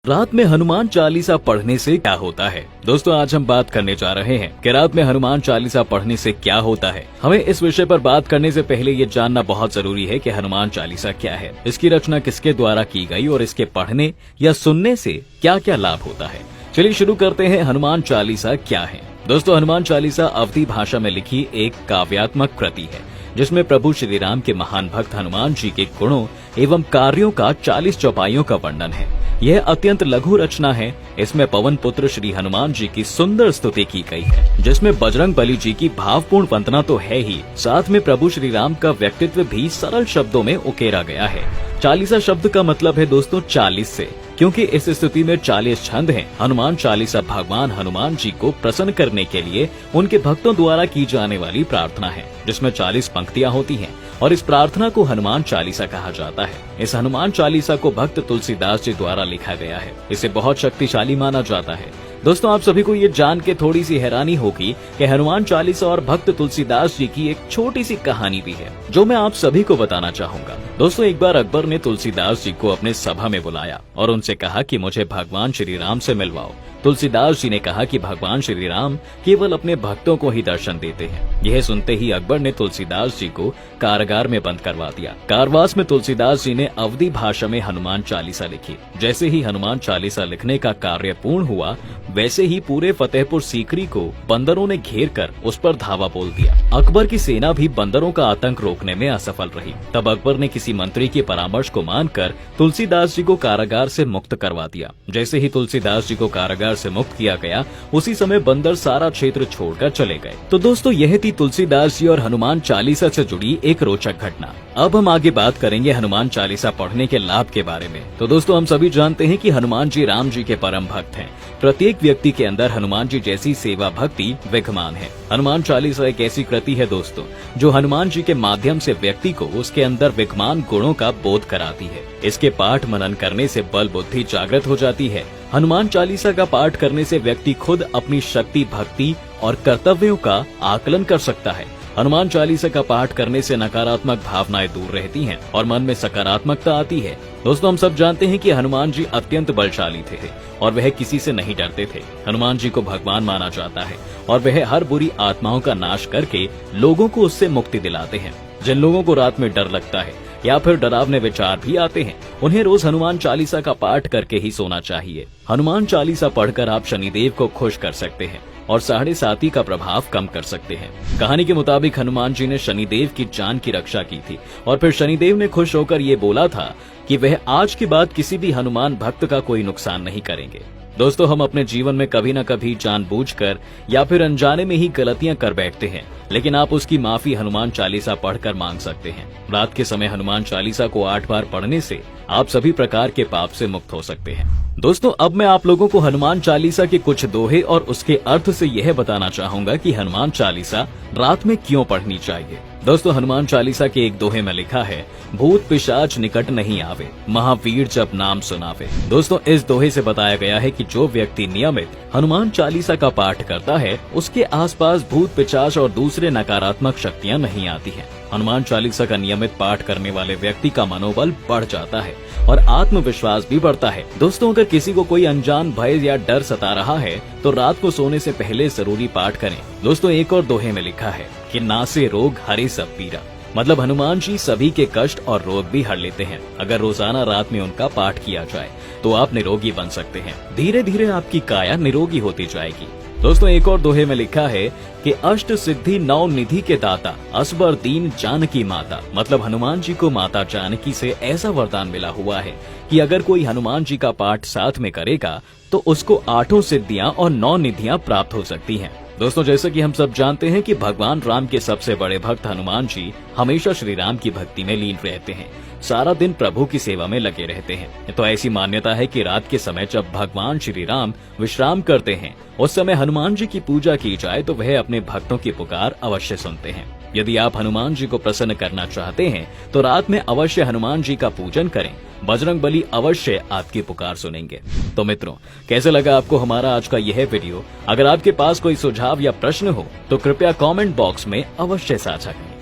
रात में हनुमान चालीसा पढ़ने से क्या होता है। दोस्तों आज हम बात करने जा रहे हैं कि रात में हनुमान चालीसा पढ़ने से क्या होता है। हमें इस विषय पर बात करने से पहले ये जानना बहुत जरूरी है कि हनुमान चालीसा क्या है, इसकी रचना किसके द्वारा की गई और इसके पढ़ने या सुनने से क्या क्या लाभ होता है। चलिए शुरू करते हैं। हनुमान चालीसा क्या है। दोस्तों हनुमान चालीसा अवधी भाषा में लिखी एक काव्यात्मक कृति है जिसमें प्रभु श्री राम के महान भक्त हनुमान जी के गुणों एवं कार्यों का 40 चौपाइयों का वर्णन है। यह अत्यंत लघु रचना है। इसमें पवन पुत्र श्री हनुमान जी की सुंदर स्तुति की गई है जिसमें बजरंग बली जी की भावपूर्ण वंदना तो है ही, साथ में प्रभु श्री राम का व्यक्तित्व भी सरल शब्दों में उकेरा गया है। चालीसा शब्द का मतलब है दोस्तों 40 से, क्योंकि इस स्तुति में 40 छंद हैं। हनुमान चालीसा भगवान हनुमान जी को प्रसन्न करने के लिए उनके भक्तों द्वारा की जाने वाली प्रार्थना है जिसमें 40 पंक्तियां होती हैं और इस प्रार्थना को हनुमान चालीसा कहा जाता है। इस हनुमान चालीसा को भक्त तुलसीदास जी द्वारा लिखा गया है। इसे बहुत शक्तिशाली माना जाता है। दोस्तों आप सभी को ये जान के थोड़ी सी हैरानी होगी कि हनुमान चालीसा और भक्त तुलसीदास जी की एक छोटी सी कहानी भी है जो मैं आप सभी को बताना चाहूंगा। दोस्तों एक बार अकबर ने तुलसीदास जी को अपने सभा में बुलाया और उनसे कहा कि मुझे भगवान श्री राम से मिलवाओ। तुलसीदास जी ने कहा कि भगवान श्री राम केवल अपने भक्तों को ही दर्शन देते हैं। यह सुनते ही अकबर ने तुलसीदास जी को कारागार में बंद करवा दिया। कारावास में तुलसीदास जी ने अवधी भाषा में हनुमान चालीसा लिखी। जैसे ही हनुमान चालीसा लिखने का कार्य पूर्ण हुआ वैसे ही पूरे फतेहपुर सीकरी को बंदरों ने घेर कर उस पर धावा बोल दिया। अकबर की सेना भी बंदरों का आतंक रोकने में असफल रही। तब अकबर ने किसी मंत्री के परामर्श को मानकर तुलसीदास जी को कारागार से मुक्त करवा दिया। जैसे ही तुलसीदास जी को कारागार से मुक्त किया गया उसी समय बंदर सारा क्षेत्र छोड़कर चले गए। तो दोस्तों यह थी तुलसीदास जी और हनुमान चालीसा से जुड़ी एक रोचक घटना। अब हम आगे बात करेंगे हनुमान चालीसा पढ़ने के लाभ के बारे में। तो दोस्तों हम सभी जानते हैं कि हनुमान जी राम जी के परम भक्त हैं। प्रत्येक व्यक्ति के अंदर हनुमान जी जैसी सेवा भक्ति विद्यमान है। हनुमान चालीसा एक ऐसी कृति है दोस्तों जो हनुमान जी के माध्यम से व्यक्ति को उसके अंदर विद्यमान गुणों का बोध कराती है। इसके पाठ मनन करने से बल बुद्धि जागृत हो जाती है। हनुमान चालीसा का पाठ करने से व्यक्ति खुद अपनी शक्ति भक्ति और कर्तव्यों का आकलन कर सकता है। हनुमान चालीसा का पाठ करने से नकारात्मक भावनाएं दूर रहती हैं और मन में सकारात्मकता आती है। दोस्तों हम सब जानते हैं कि हनुमान जी अत्यंत बलशाली थे और वह किसी से नहीं डरते थे। हनुमान जी को भगवान माना जाता है और वह हर बुरी आत्माओं का नाश करके लोगों को उससे मुक्ति दिलाते हैं। जिन लोगों को रात में डर लगता है या फिर डरावने विचार भी आते हैं उन्हें रोज हनुमान चालीसा का पाठ करके ही सोना चाहिए। हनुमान चालीसा पढ़कर आप शनिदेव को खुश कर सकते हैं और 7.5 का प्रभाव कम कर सकते हैं। कहानी के मुताबिक हनुमान जी ने शनिदेव की जान की रक्षा की थी और फिर शनिदेव ने खुश होकर ये बोला था कि वह आज के बाद किसी भी हनुमान भक्त का कोई नुकसान नहीं करेंगे। दोस्तों हम अपने जीवन में कभी न कभी जानबूझकर या फिर अनजाने में ही गलतियां कर बैठते हैं, लेकिन आप उसकी माफी हनुमान चालीसा पढ़कर मांग सकते हैं। रात के समय हनुमान चालीसा को 8 बार पढ़ने से आप सभी प्रकार के पाप से मुक्त हो सकते हैं। दोस्तों अब मैं आप लोगों को हनुमान चालीसा के कुछ दोहे और उसके अर्थ से यह बताना चाहूंगा कि हनुमान चालीसा रात में क्यों पढ़नी चाहिए। दोस्तों हनुमान चालीसा के एक दोहे में लिखा है, भूत पिशाच निकट नहीं आवे, महावीर जब नाम सुनावे। दोस्तों इस दोहे से बताया गया है कि जो व्यक्ति नियमित हनुमान चालीसा का पाठ करता है उसके आसपास भूत पिशाच और दूसरे नकारात्मक शक्तियां नहीं आती हैं। हनुमान चालीसा का नियमित पाठ करने वाले व्यक्ति का मनोबल बढ़ जाता है और आत्मविश्वास भी बढ़ता है। दोस्तों अगर किसी को कोई अनजान भय या डर सता रहा है तो रात को सोने से पहले जरूरी पाठ करें। दोस्तों एक और दोहे में लिखा है कि नासे रोग हरे सब पीरा, मतलब हनुमान जी सभी के कष्ट और रोग भी हर लेते हैं। अगर रोजाना रात में उनका पाठ किया जाए तो आप निरोगी बन सकते हैं। धीरे धीरे आपकी काया निरोगी होती जाएगी। दोस्तों एक और दोहे में लिखा है कि अष्ट सिद्धि 9 निधि के दाता, असबर दीन जानकी माता, मतलब हनुमान जी को माता जानकी से ऐसा वरदान मिला हुआ है कि अगर कोई हनुमान जी का पाठ साथ में करेगा तो उसको 8 सिद्धियां और 9 निधियां प्राप्त हो सकती हैं। दोस्तों जैसा कि हम सब जानते हैं कि भगवान राम के सबसे बड़े भक्त हनुमान जी हमेशा श्री राम की भक्ति में लीन रहते हैं, सारा दिन प्रभु की सेवा में लगे रहते हैं। तो ऐसी मान्यता है कि रात के समय जब भगवान श्री राम विश्राम करते हैं उस समय हनुमान जी की पूजा की जाए तो वह अपने भक्तों की पुकार अवश्य सुनते हैं। यदि आप हनुमान जी को प्रसन्न करना चाहते हैं तो रात में अवश्य हनुमान जी का पूजन करें। बजरंग बली अवश्य आपकी पुकार सुनेंगे। तो मित्रों कैसे लगा आपको हमारा आज का यह वीडियो? अगर आपके पास कोई सुझाव या प्रश्न हो तो कृपया कमेंट बॉक्स में अवश्य साझा करें।